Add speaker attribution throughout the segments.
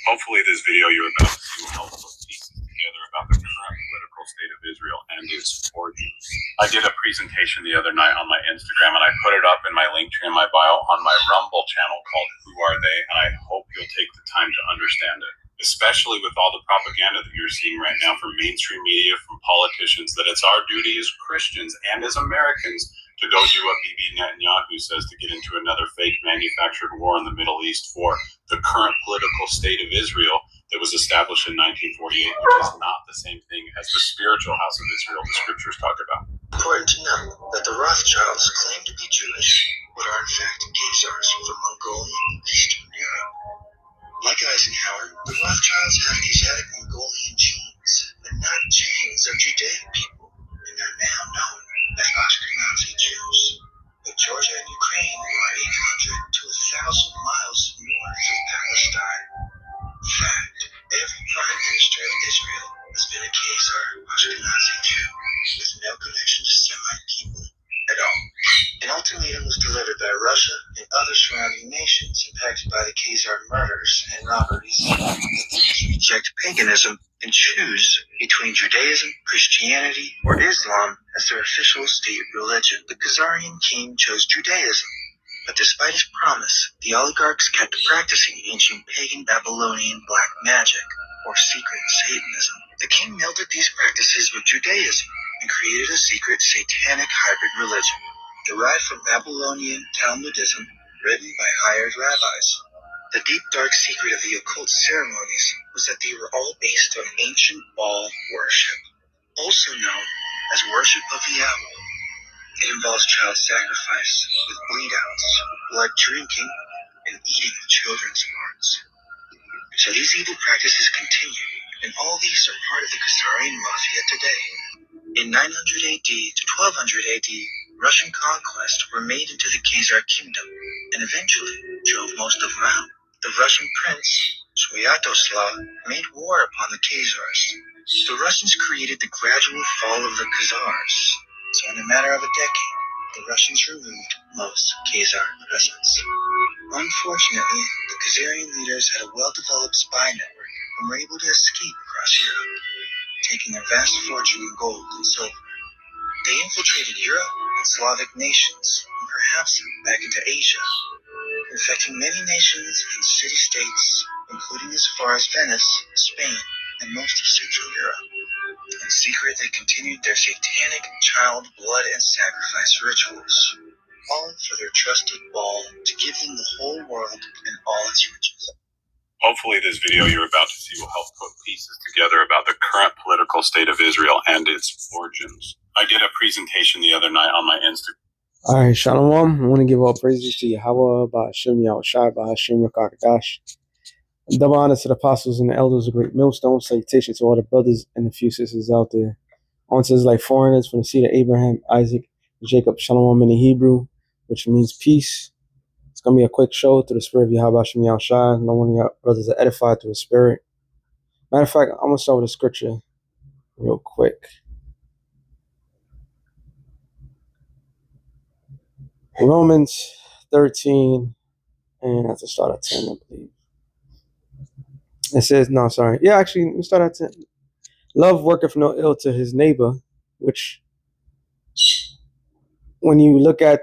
Speaker 1: Hopefully this video you're about to see will help put pieces together about the current political state of Israel and its origins. I did a presentation the other night on my Instagram, and I put it up in my link tree in my bio on my Rumble channel called Who Are They? And I hope you'll take the time to understand it, especially with all the propaganda that you're seeing right now from mainstream media, from politicians, that it's our duty as Christians and as Americans to go do what Bibi Netanyahu says, to get into another fake manufactured war in the Middle East for the current political state of Israel that was established in 1948, which is not the same thing as the spiritual house of Israel the scriptures talk about.
Speaker 2: Important to note that the Rothschilds claim to be Jewish, but are in fact Khazars from Mongolian Eastern Europe. Like Eisenhower, the Rothschilds have Asiatic Mongolian genes, but not genes of Judaic people, and are now known as Ashkenazi Jews. But Georgia and Ukraine are 800 to 1,000 miles north of Palestine. Fact: every prime minister of Israel has been a Khazar Ashkenazi Jew, with no connection to Semite people at all. An ultimatum was delivered by Russia and other surrounding nations impacted by the Khazar murders and robberies that they must reject paganism and choose between Judaism, Christianity, or Islam as their official state religion. The Khazarian king chose Judaism, but despite his promise, the oligarchs kept practicing ancient pagan Babylonian black magic, or secret Satanism. The king melded these practices with Judaism and created a secret satanic hybrid religion, derived from Babylonian Talmudism, written by hired rabbis. The deep dark secret of the occult ceremonies was that they were all based on ancient Baal worship, also known as worship of the owl. It involves child sacrifice, with bleed-outs, blood drinking, and eating of children's parts. So these evil practices continue, and all these are part of the Khazarian mafia today. In 900 AD to 1200 AD, Russian conquests were made into the Khazar kingdom, and eventually drove most of them out. The Russian prince, Svyatoslav, made war upon the Khazars. The Russians created the gradual fall of the Khazars, so in a matter of a decade, the Russians removed most Khazar presence. Unfortunately, the Khazarian leaders had a well-developed spy network and were able to escape across Europe, taking a vast fortune in gold and silver. They infiltrated Europe and Slavic nations, and perhaps back into Asia, infecting many nations and city-states, including as far as Venice, Spain, and most of Central Europe. In secret, they continued their satanic child blood and sacrifice rituals, all for their trusted Baal to give them the whole world and all its riches.
Speaker 1: Hopefully this video you're about to see will help put pieces together about the current political state of Israel and its origins. I did a presentation the other night on my Instagram.
Speaker 3: All right, Shalom. I want to give all praises to Yahweh, Ba'ashem Yahushai, Ba'ashem Rakakadash. Double honors to the apostles and the elders of Great Millstone. Salutation to all the brothers and the few sisters out there. On says like foreigners from the seed of Abraham, Isaac, Jacob. Shalom in the Hebrew, which means peace. It's going to be a quick show through the spirit of Yahweh Ba'ashem Yahushai. No one of your brothers are edified through the spirit. Matter of fact, I'm going to start with a scripture real quick. Romans 13, and I have to start at 10, I believe. It says, no, sorry. Yeah, actually, we start at 10. Love worketh no ill to his neighbor, which, when you look at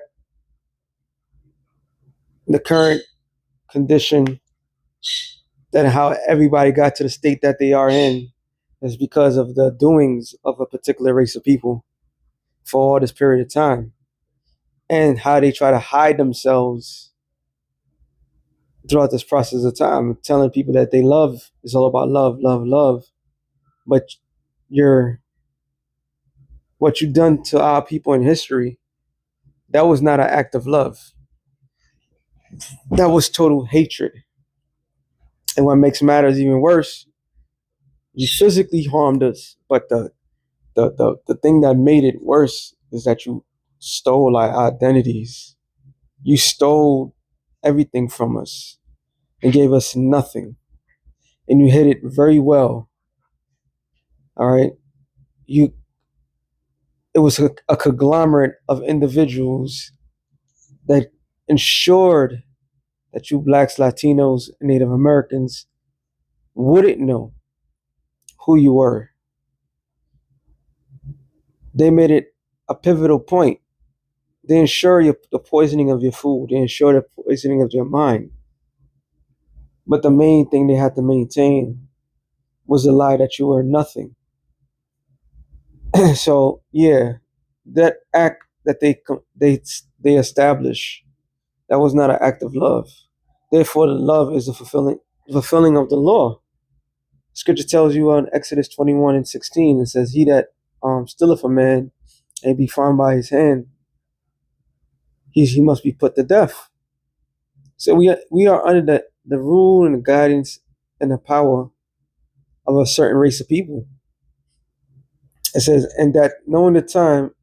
Speaker 3: the current condition, that how everybody got to the state that they are in, is because of the doings of a particular race of people for all this period of time, and how they try to hide themselves throughout this process of time, telling people that they love is all about love, love, love. But what you've done to our people in history, that was not an act of love. That was total hatred. And what makes matters even worse, you physically harmed us, but the thing that made it worse is that you stole our identities. You stole everything from us and gave us nothing. And you hid it very well. All right? It was a conglomerate of individuals that ensured that you blacks, Latinos, and Native Americans wouldn't know who you were. They made it a pivotal point. They ensure the poisoning of your food. They ensure the poisoning of your mind. But the main thing they had to maintain was the lie that you were nothing. So yeah, that act that they establish, that was not an act of love. Therefore, the love is the fulfilling of the law. Scripture tells you on Exodus 21:16, it says, "He that stealeth a man and be found by his hand, he must be put to death." So we are under the rule and the guidance and the power of a certain race of people. It says, and that knowing the time,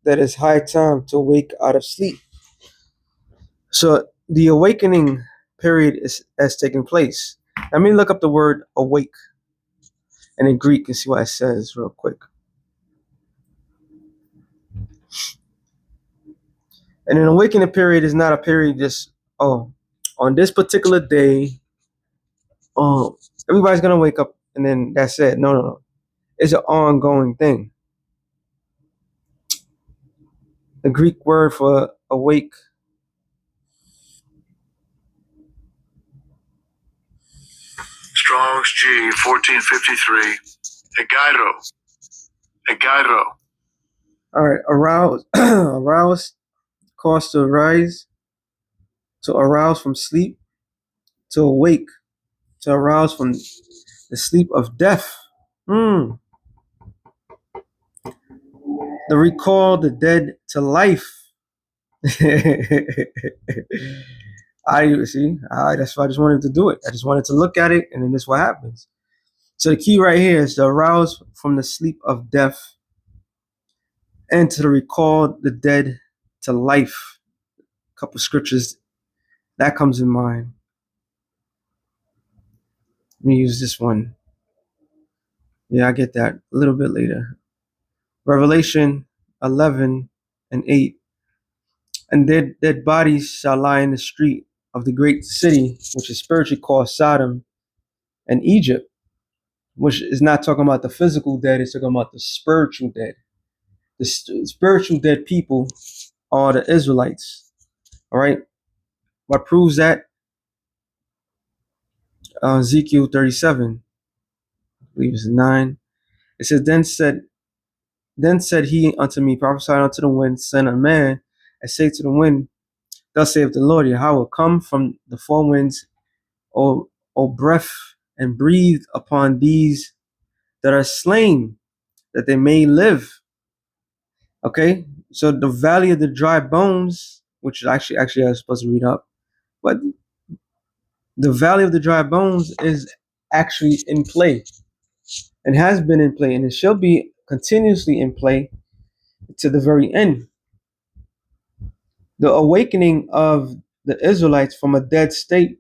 Speaker 3: that it's high time to wake out of sleep. So the awakening period has taken place. Let me look up the word awake and in Greek and see what it says real quick. And an awakening period is not a period just, oh, on this particular day, oh, everybody's gonna wake up and then that's it. No. It's an ongoing thing. The Greek word for awake,
Speaker 2: Strong's G 1453. Egairo.
Speaker 3: all right, arouse, arouse, cause to arise, to arouse from sleep, to awake, to arouse from the sleep of death. To recall the dead to life. I see. That's why I just wanted to do it. I just wanted to look at it, and then this is what happens. So the key right here is to arouse from the sleep of death and to recall the dead to life. A couple scriptures that comes in mind. Let me use this one. Yeah, I get that a little bit later. Revelation 11:8. And their dead bodies shall lie in the street of the great city, which is spiritually called Sodom and Egypt, which is not talking about the physical dead, it's talking about the spiritual dead. The spiritual dead people are the Israelites. All right. What proves that? Ezekiel 37, I believe it's 9. It says, Then said he unto me, prophesy unto the wind, son of man, and say to the wind, thus saith the Lord Yahweh, come from the four winds, O breath, and breathe upon these that are slain, that they may live. Okay, so the valley of the dry bones, which is actually I was supposed to read up, but the valley of the dry bones is actually in play and has been in play, and it shall be continuously in play to the very end. The awakening of the Israelites from a dead state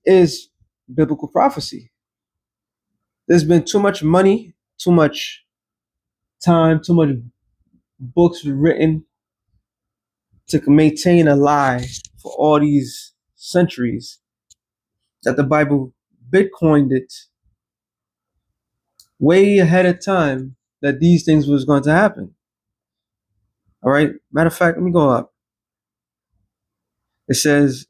Speaker 3: is biblical prophecy. There's been too much money, too much time, too much books written to maintain a lie for all these centuries that the Bible Bitcoined it way ahead of time that these things was going to happen. All right. Matter of fact, let me go up. It says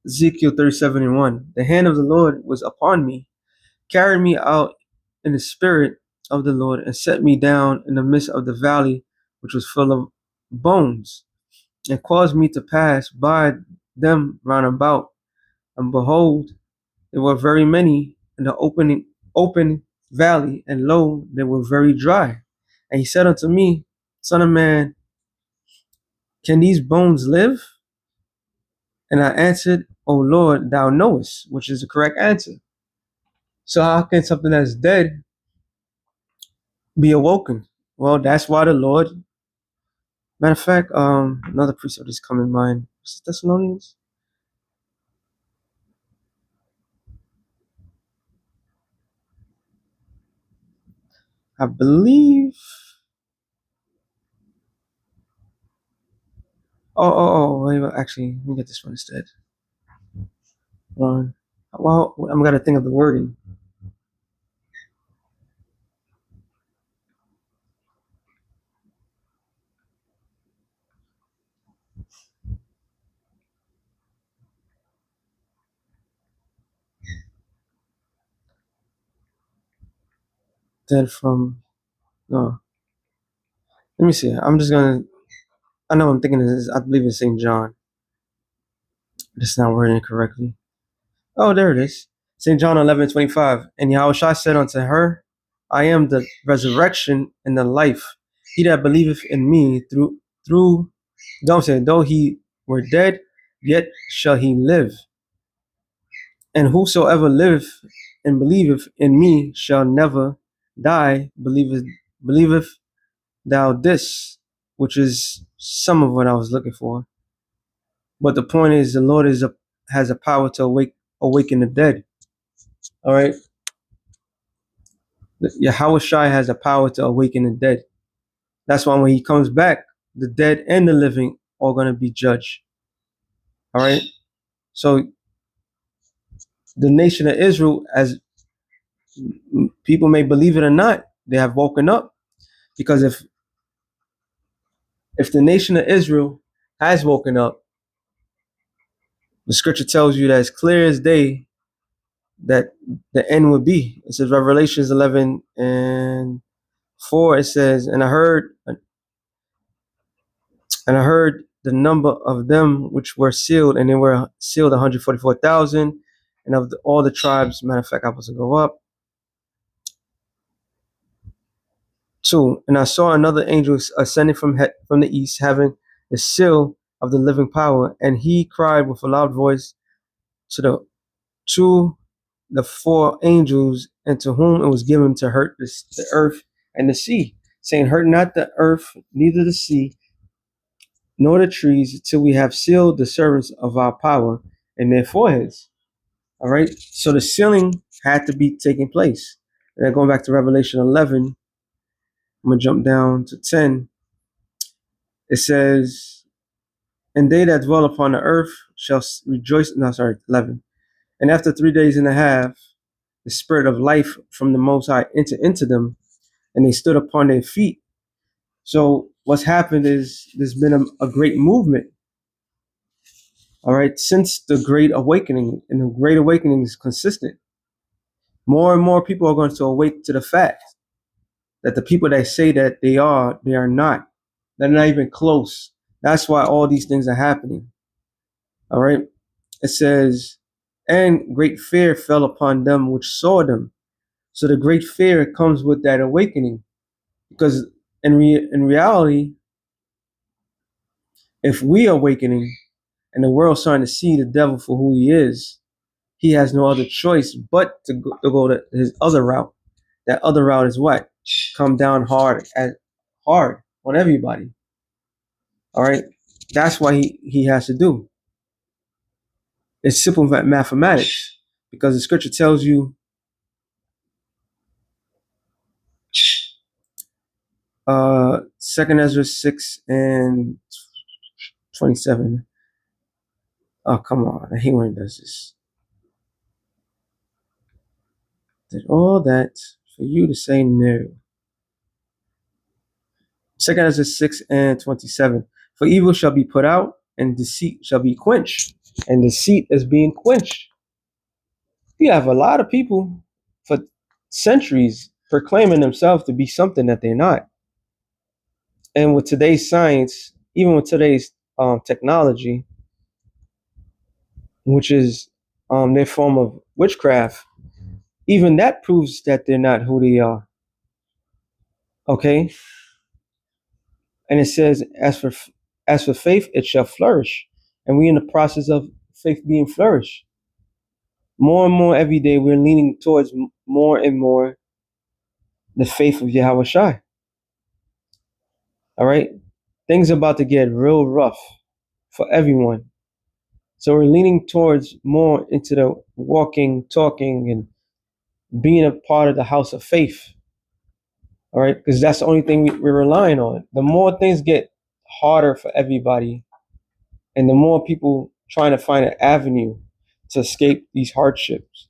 Speaker 3: Ezekiel 37:1. The hand of the Lord was upon me, carried me out in the spirit of the Lord, and set me down in the midst of the valley, which was full of bones, and caused me to pass by them round about. And behold, there were very many in the open valley, and lo, they were very dry. And he said unto me, Son of man, can these bones live? And I answered, O Lord, thou knowest, which is the correct answer. So how can something that's dead be awoken? Well, that's why the Lord, matter of fact, another precept just come in mind. Thessalonians. I believe. Wait, actually, let me get this one instead. Well, I'm gonna think of the wording. Dead from no. Let me see. I'm just gonna. I know I'm thinking this. I believe it's Saint John. It's not wording it correctly. Oh, there it is. St. John 11:25. And Yahushua said unto her, I am the resurrection and the life. He that believeth in me through don't say though he were dead, yet shall he live. And whosoever liveth and believeth in me shall never die. Believeth thou this, which is some of what I was looking for. But the point is, the Lord has a power to awaken the dead. All right, Yahweh Shai has a power to awaken the dead. That's why when he comes back, the dead and the living are going to be judged. All right. So the nation of Israel, as people may believe it or not, they have woken up, because if the nation of Israel has woken up, the scripture tells you that it's clear as day that the end would be. It says Revelations 11:4. It says, and I heard the number of them which were sealed, and they were sealed 144,000, and of all the tribes. Matter of fact, I was to go up. 2. And I saw another angel ascending from the east, having the seal of the living power, and he cried with a loud voice to the four angels, and to whom it was given to hurt the earth and the sea, saying, hurt not the earth, neither the sea, nor the trees, till we have sealed the servants of our power in their foreheads. All right. So the sealing had to be taking place. And then going back to Revelation 11, I'm going to jump down to 10. It says, and they that dwell upon the earth shall rejoice. No, sorry, 11. And after 3 days and a half, the spirit of life from the Most High entered into them, and they stood upon their feet. So what's happened is there's been a great movement, all right, since the Great Awakening, and the Great Awakening is consistent. More and more people are going to awake to the fact that the people that say that they are not. They're not even close. That's why all these things are happening. All right. It says, and great fear fell upon them which saw them. So the great fear comes with that awakening, because in reality, if we are awakening and the world's starting to see the devil for who he is, he has no other choice but to go to his other route. That other route is what? Come down hard on everybody. All right. That's why he has to do. It's simple mathematics, because the scripture tells you, Second Ezra 6:27. Oh, come on. I hate when it does this. Did all that for you to say no. Second Ezra 6:27. For evil shall be put out, and deceit shall be quenched. And deceit is being quenched. You have a lot of people for centuries proclaiming themselves to be something that they're not. And with today's science, even with today's technology, which is their form of witchcraft, even that proves that they're not who they are. Okay. And it says, as for faith, it shall flourish. And we're in the process of faith being flourished. More and more every day, we're leaning towards more and more the faith of Yahweh Shai. All right. Things are about to get real rough for everyone. So we're leaning towards more into the walking, talking, and being a part of the house of faith. All right. Because that's the only thing we're relying on. The more things get harder for everybody, and the more people trying to find an avenue to escape these hardships.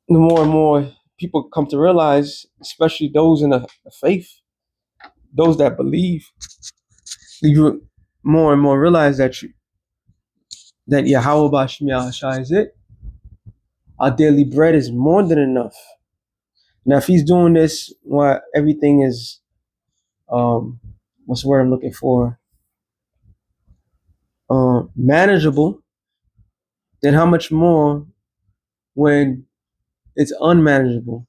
Speaker 3: The more and more people come to realize, especially those in the faith, those that believe, you more and more realize that Yahweh Bashim Yahshua is it. Our daily bread is more than enough. Now, if he's doing this while everything is, what's the word I'm looking for? Manageable, then how much more when it's unmanageable?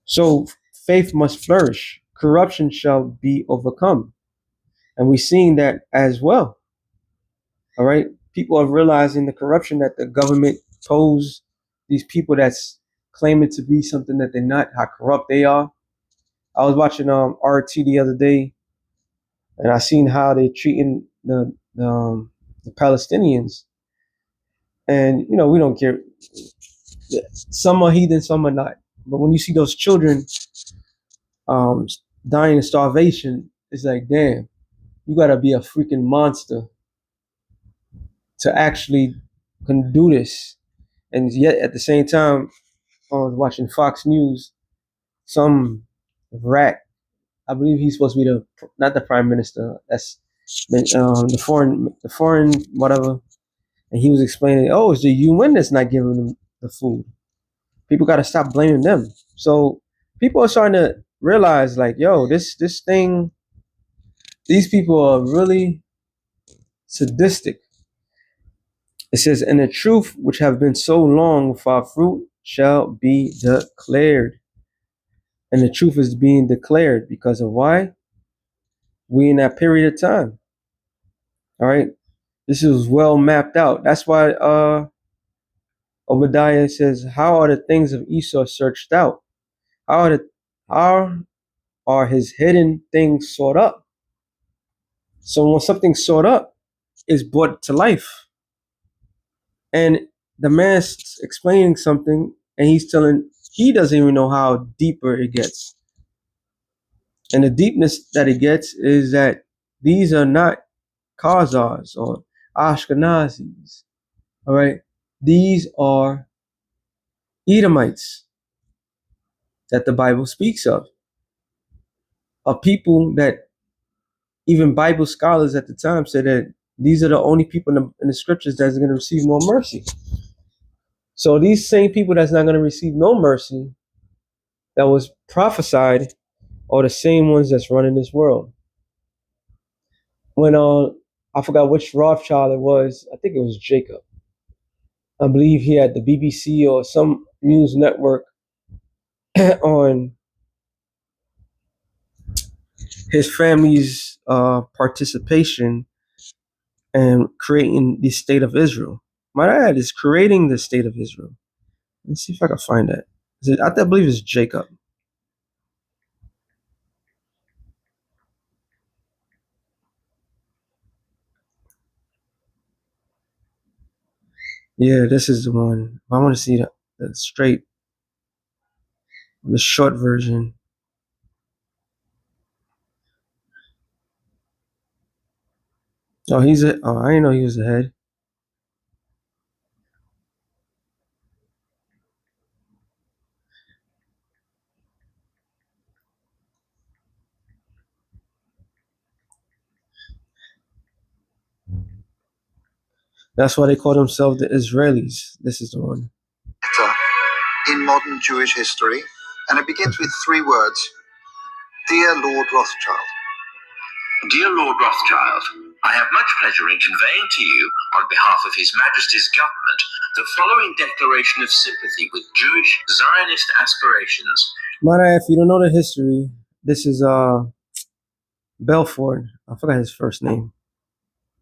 Speaker 3: So faith must flourish. Corruption shall be overcome. And we're seeing that as well. All right. People are realizing the corruption that the government pose these people that's claiming to be something that they're not, how corrupt they are. I was watching RT the other day, and I seen how they treating the Palestinians. And you know, we don't care. Some are heathen, some are not. But when you see those children dying of starvation, it's like, damn, you gotta be a freaking monster to actually can do this. And yet at the same time, I was watching Fox News, some rat, I believe he's supposed to be not the prime minister, that's the foreign whatever, and he was explaining, oh, it's the UN that's not giving them the food. People got to stop blaming them. So people are starting to realize, like, yo, this thing, these people are really sadistic. It says, and the truth which have been so long without fruit shall be declared. And the truth is being declared because of why? We in that period of time. All right. This is well mapped out. That's why Obadiah says, how are the things of Esau searched out? How are his hidden things sought up? So when something's sought up, it's brought to life. And the man's explaining something, and he doesn't even know how deeper it gets. And the deepness that it gets is that these are not Khazars or Ashkenazis. All right. These are Edomites that the Bible speaks of. A people that even Bible scholars at the time said that these are the only people in the scriptures that's going to receive no mercy. So these same people that's not going to receive no mercy that was prophesied are the same ones that's running this world. When I forgot which Rothschild it was, I think it was Jacob. I believe he had the BBC or some news network on his family's participation in creating the state of Israel. My dad is creating the state of Israel. Let's see if I can find that. I believe it's Jacob. Yeah, this is the one. I want to see the short version. Oh, I didn't know he was the head. That's why they call themselves the Israelis. This is the one.
Speaker 2: In modern Jewish history, and it begins with 3 words. Dear Lord Rothschild.
Speaker 4: Dear Lord Rothschild, I have much pleasure in conveying to you, on behalf of His Majesty's government, the following declaration of sympathy with Jewish Zionist aspirations.
Speaker 3: Mara, if you don't know the history, this is Belfort. I forgot his first name.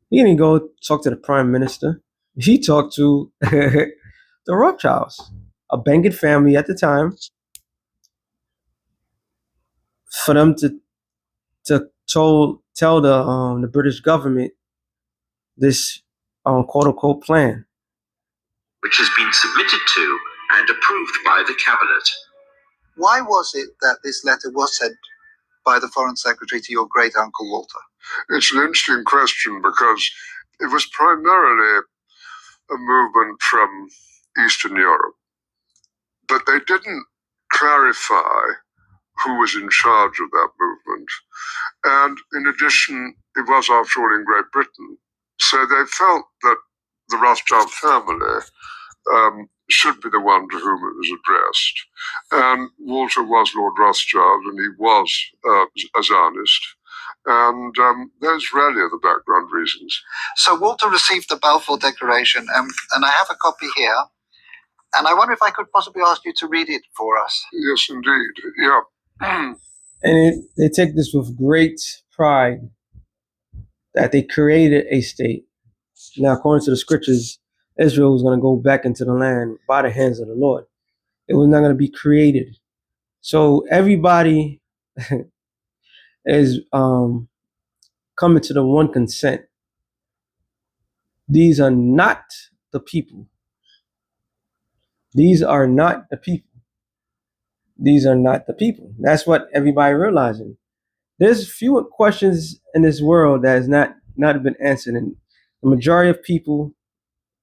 Speaker 3: He didn't go talk to the prime minister. He talked to the Rothschilds, a Benguet family at the time, for them to tell the British government this quote unquote plan,
Speaker 4: which has been submitted to and approved by the cabinet.
Speaker 2: Why was it that this letter was sent by the Foreign Secretary to your great uncle Walter?
Speaker 5: It's an interesting question because it was primarily a movement from Eastern Europe, but they didn't clarify who was in charge of that movement. And in addition, it was, after all, in Great Britain. So they felt that the Rothschild family should be the one to whom it was addressed. And Walter was Lord Rothschild, and he was a Zionist. And those really are the background reasons.
Speaker 2: So Walter received the Balfour Declaration, and I have a copy here. And I wonder if I could possibly ask you to read it for us.
Speaker 5: Yes, indeed. Yeah.
Speaker 3: And they take this with great pride that they created a state. Now, according to the scriptures, Israel was going to go back into the land by the hands of the Lord. It was not going to be created. So everybody is coming to the one consent. These are not the people. These are not the people. These are not the people. That's what everybody realizing. There's fewer questions in this world that has not been answered, and the majority of people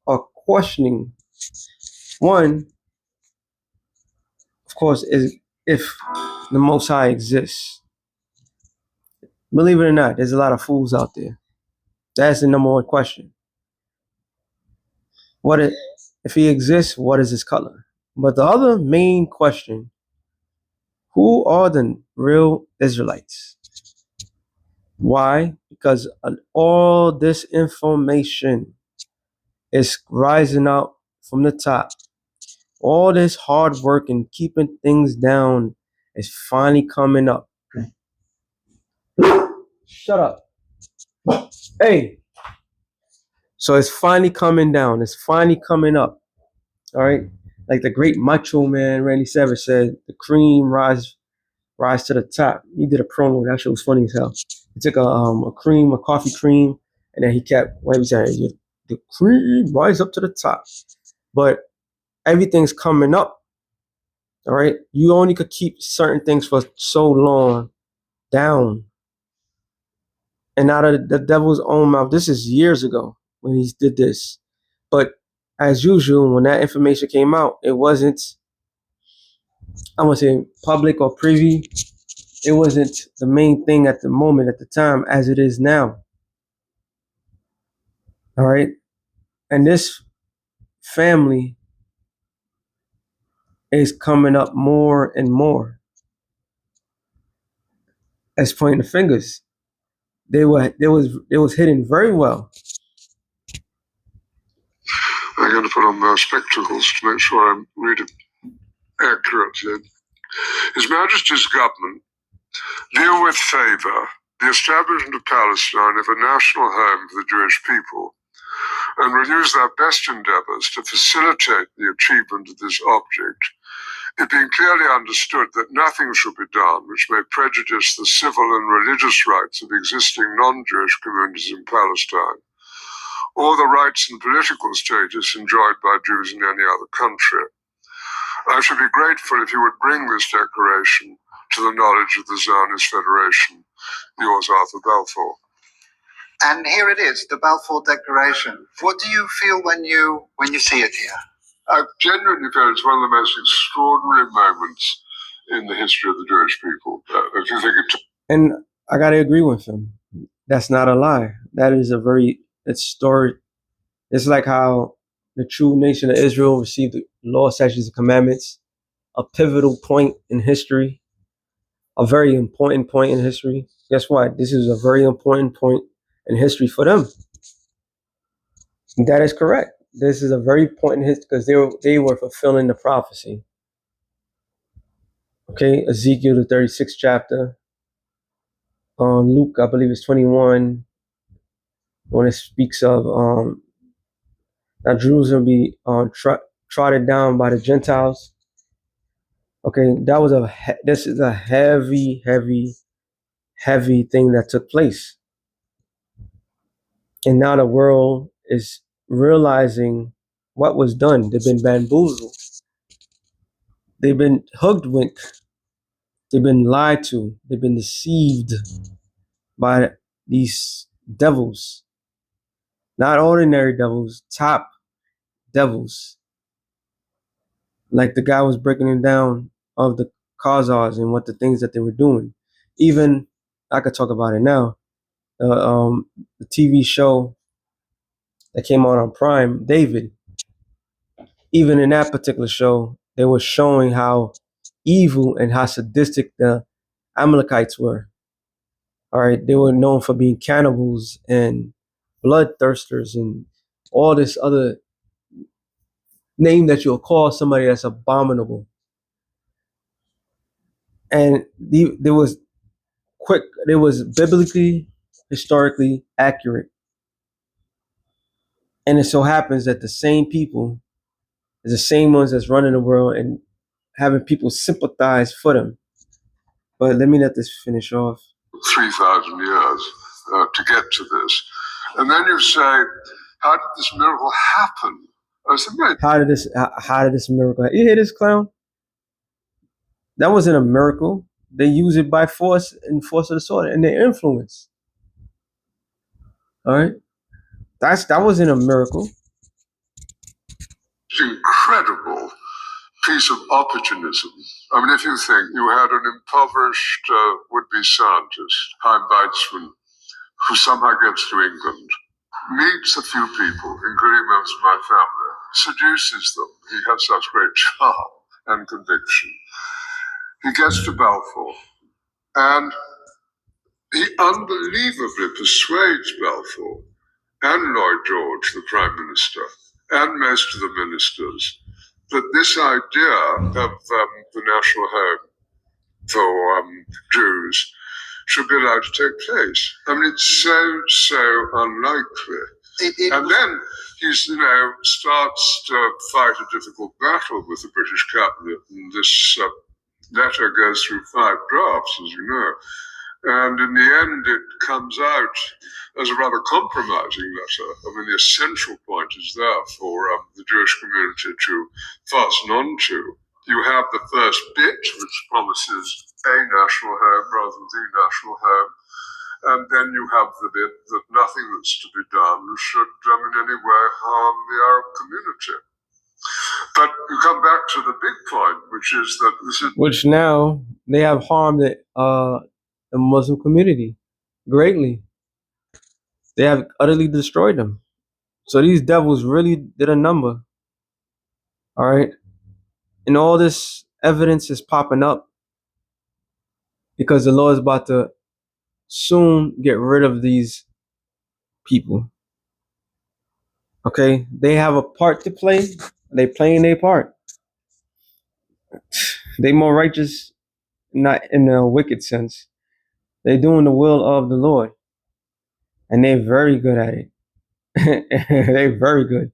Speaker 3: are questioning. One, of course, is if the Most High exists. Believe it or not, there's a lot of fools out there. That's the number one question. If he exists, what is his color? But the other main question, who are the real Israelites? Why? Because all this information is rising out from the top. All this hard work and keeping things down is finally coming up. Shut up. Hey. So it's finally coming down. It's finally coming up. All right. Like the great macho man Randy Savage said, the cream rise to the top. He did a promo. That shit was funny as hell. He took a coffee cream, and then he kept saying, the cream rise up to the top. But everything's coming up. All right. You only could keep certain things for so long down. And out of the devil's own mouth, this is years ago when he did this. But as usual, when that information came out, it wasn't, I want to say, public or privy. It wasn't the main thing at the moment, at the time, as it is now. All right. And this family is coming up more and more. As pointing the fingers. They was hidden very well.
Speaker 5: I'm going to put on my spectacles to make sure I'm reading accurately. His Majesty's government view with favour the establishment of Palestine as a national home for the Jewish people, and will use their best endeavours to facilitate the achievement of this object, it being clearly understood that nothing should be done which may prejudice the civil and religious rights of existing non-Jewish communities in Palestine, or the rights and political status enjoyed by Jews in any other country. I should be grateful if you would bring this declaration to the knowledge of the Zionist Federation. Yours, Arthur Balfour.
Speaker 2: And here it is, the Balfour Declaration. What do you feel when you see it here?
Speaker 5: I genuinely feel it's one of the most extraordinary moments in the history of the Jewish people. If you think it.
Speaker 3: And I gotta agree with him. That's not a lie. That is a very historic. It's like how the true nation of Israel received the law, statutes, and commandments, a pivotal point in history, a very important point in history. Guess what? This is a very important point in history for them. That is correct. This is a very important history because they were fulfilling the prophecy. Okay, Ezekiel, the 36th chapter. Luke, I believe it's 21, when it speaks of that Jerusalem be trodden down by the Gentiles. Okay, that was this is a heavy thing that took place. And now the world is realizing what was done. They've been bamboozled. They've been hoodwinked. They've been lied to. They've been deceived by these devils. Not ordinary devils, top devils. Like the guy was breaking it down of the Khazars and what the things that they were doing. Even I could talk about it now. The TV show that came on Prime, David. Even in that particular show, they were showing how evil and how sadistic the Amalekites were. All right, they were known for being cannibals and bloodthirsters and all this other name that you'll call somebody that's abominable. And there was biblically, historically accurate. And it so happens that the same people is the same ones that's running the world and having people sympathize for them. But let me let this finish off.
Speaker 5: 3,000 years to get to this. And then you say, how did this miracle happen? I said, mate,
Speaker 3: How did this miracle happen? You hear this, clown? That wasn't a miracle. They use it by force and force of the sword and their influence. All right? That wasn't a miracle.
Speaker 5: it's incredible piece of opportunism. I mean, if you think you had an impoverished would-be scientist, Chaim Weizmann, who somehow gets to England, meets a few people, including members of my family, seduces them. He has such great charm and conviction. He gets to Balfour, and he unbelievably persuades Balfour and Lloyd George, the Prime Minister, and most of the ministers, that this idea of the national home for Jews should be allowed to take place. I mean, it's so unlikely. And then he, starts to fight a difficult battle with the British cabinet, and this letter goes through 5 drafts, as you know. And in the end, it comes out as a rather compromising letter. I mean, the essential point is there for the Jewish community to fasten onto. You have the first bit, which promises a national home rather than the national home. And then you have the bit that nothing that's to be done should in any way harm the Arab community. But you come back to the big point, which is that this is...
Speaker 3: Which now they have harmed the Muslim community greatly. They have utterly destroyed them. So these devils really did a number. All right. And all this evidence is popping up because the Lord is about to soon get rid of these people. Okay. They have a part to play. They playing their part. They more righteous, not in a wicked sense. They're doing the will of the Lord. And they're very good at it. They're very good.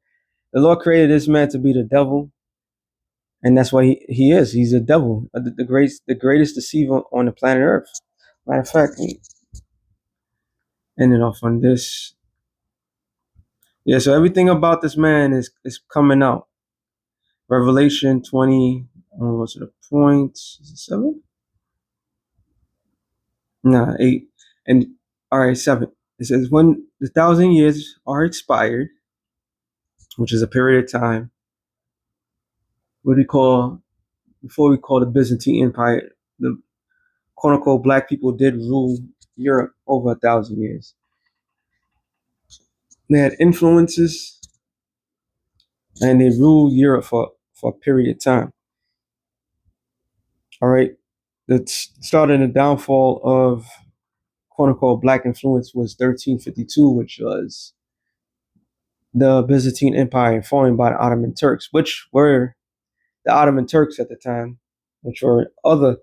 Speaker 3: The Lord created this man to be the devil. And that's why he is. He's a devil, the greatest deceiver on the planet Earth. Matter of fact, ending off on this. Yeah, so everything about this man is coming out. Revelation 20, what's the point? Is it 7? Nah, 8. And all right, 7. It says, when the 1,000 years are expired, which is a period of time, before we call the Byzantine Empire, the quote unquote black people did rule Europe over 1,000 years. They had influences and they ruled Europe for a period of time. All right. That started the downfall of quote unquote black influence was 1352, which was the Byzantine Empire falling by the Ottoman Turks, which were the Ottoman Turks at the time, which were other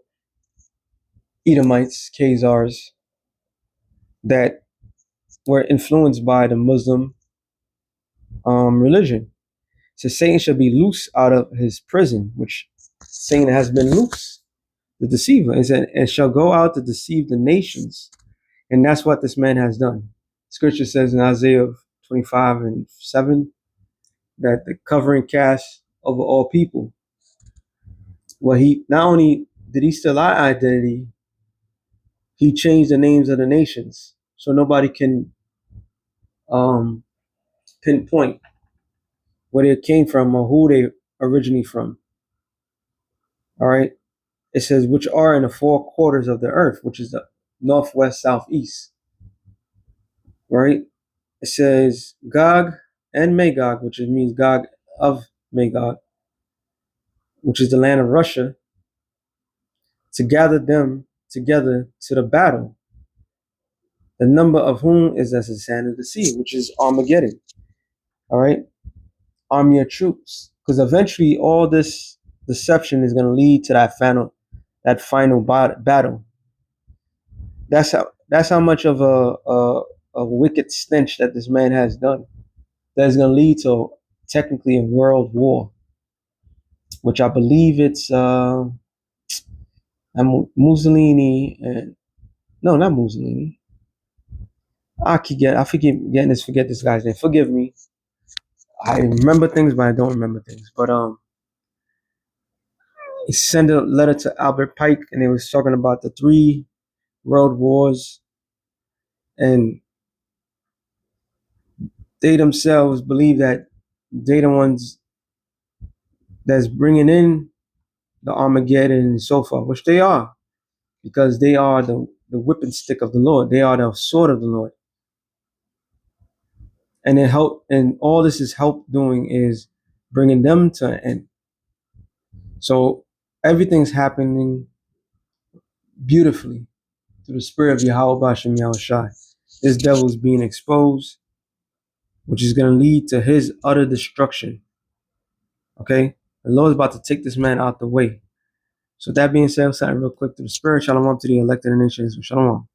Speaker 3: Edomites, Khazars, that were influenced by the Muslim religion. So Satan shall be loose out of his prison, which Satan has been loose, the deceiver, and shall go out to deceive the nations. And that's what this man has done. Scripture says in Isaiah 25:7 that the covering cast over all people. Well, he not only did he steal our identity, he changed the names of the nations so nobody can pinpoint where they came from or who they originally from. All right. It says, which are in the four quarters of the earth, which is the northwest, southeast. Right. It says Gog and Magog, which means Gog of Magog, which is the land of Russia, to gather them together to the battle, the number of whom is as the sand of the sea, which is Armageddon. All right. Army of troops. Because eventually all this deception is going to lead to that final battle. That's how much of a wicked stench that this man has done. That is going to lead to technically a world war, which I believe it's Mussolini and no, not Mussolini. Forget this guy's name. Forgive me. I remember things, but I don't remember things. But he sent a letter to Albert Pike, and he was talking about the 3 world wars, and they themselves believe that they the ones that's bringing in the Armageddon and so forth, which they are, because they are the whipping stick of the Lord. They are the sword of the Lord. And all this is help doing is bringing them to an end. So everything's happening beautifully through the spirit of Yahweh Bashem Yahushai. This devil is being exposed, which is going to lead to his utter destruction. Okay? The Lord is about to take this man out the way. So that being said, something real quick to the spirit. Shalom to the elected nations. Shalom.